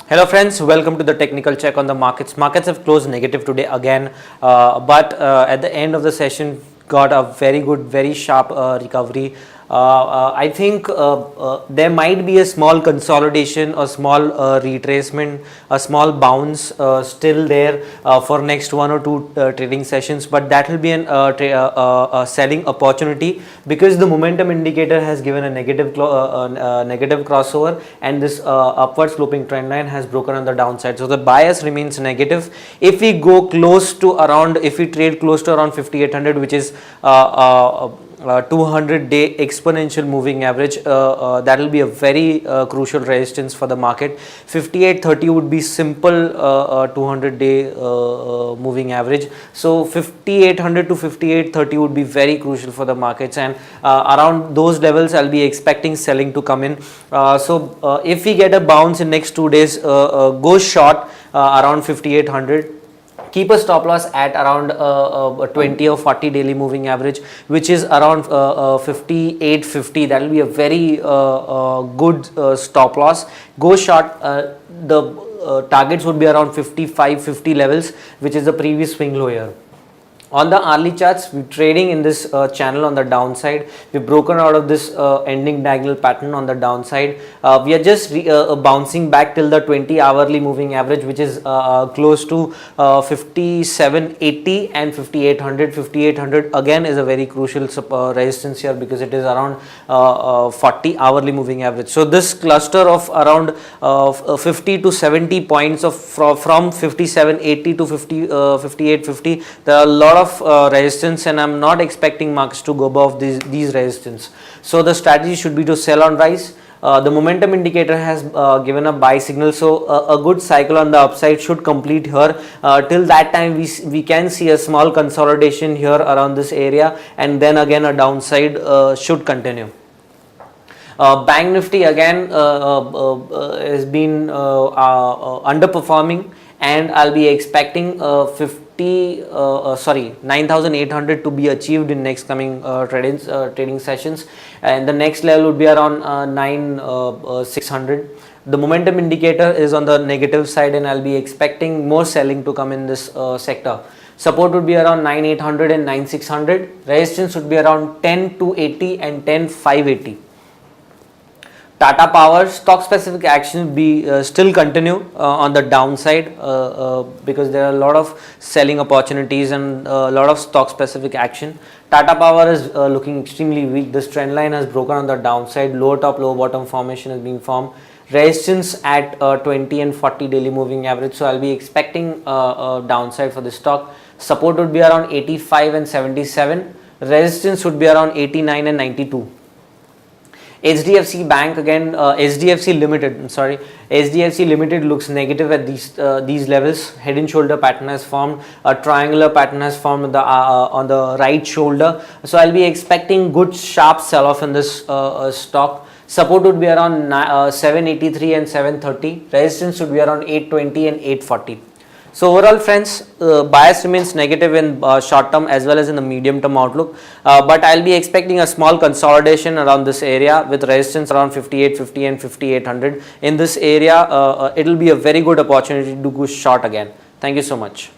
Hello friends, welcome to the technical check on the markets. Markets have closed negative today again, but at the end of the session got a very good, very sharp recovery. I think there might be a small consolidation, a small retracement, a small bounce still there for next one or two trading sessions, but that will be a selling opportunity because the momentum indicator has given a negative crossover, and this upward sloping trend line has broken on the downside. So the bias remains negative. If we go close to around, if we trade close to around 5800, which is 200-day exponential moving average, that will be a very crucial resistance for the market. 5830 would be simple 200-day moving average. So 5800 to 5830 would be very crucial for the markets, and around those levels I'll be expecting selling to come in. So if we get a bounce in next 2 days, go short around 5800. Keep a stop loss at around 20 or 40 daily moving average, which is around 5850. That will be a very good stop loss. Go short. The targets would be around 5550 levels, which is the previous swing low here. On the hourly charts, we're trading in this channel on the downside. We've broken out of this ending diagonal pattern on the downside. We are just bouncing back till the 20 hourly moving average, which is close to 5780 and 5800. 5800 again is a very crucial resistance here because it is around 40 hourly moving average. So this cluster of around 50 to 70 points of from 5780 to 5850, there are a lot of resistance, and I'm not expecting markets to go above these resistance. So the strategy should be to sell on rise. The momentum indicator has given a buy signal, so a good cycle on the upside should complete here. Till that time we can see a small consolidation here around this area, and then again a downside should continue. Bank Nifty again has been underperforming, and I'll be expecting 9,800 to be achieved in next coming trading sessions, and the next level would be around 9,600. The momentum indicator is on the negative side, and I'll be expecting more selling to come in this sector. Support would be around 9,800 and 9,600. Resistance would be around 10,280 and 10,580. Tata Power stock specific action be still continue on the downside because there are a lot of selling opportunities and a lot of stock specific action. Tata Power is looking extremely weak. This trend line has broken on the downside. Lower top, lower bottom formation is being formed. Resistance at 20 and 40 daily moving average. So I'll be expecting a downside for this stock. Support would be around 85 and 77. Resistance would be around 89 and 92. HDFC Bank again, HDFC Limited looks negative at these levels. Head and shoulder pattern has formed, a triangular pattern has formed on the right shoulder. So I'll be expecting good sharp sell off in this stock. Support would be around 783 and 730. Resistance would be around 820 and 840. So overall friends, bias remains negative in short term as well as in the medium term outlook, but I'll be expecting a small consolidation around this area with resistance around 5850 and 5800. In this area, it will be a very good opportunity to go short again. Thank you so much.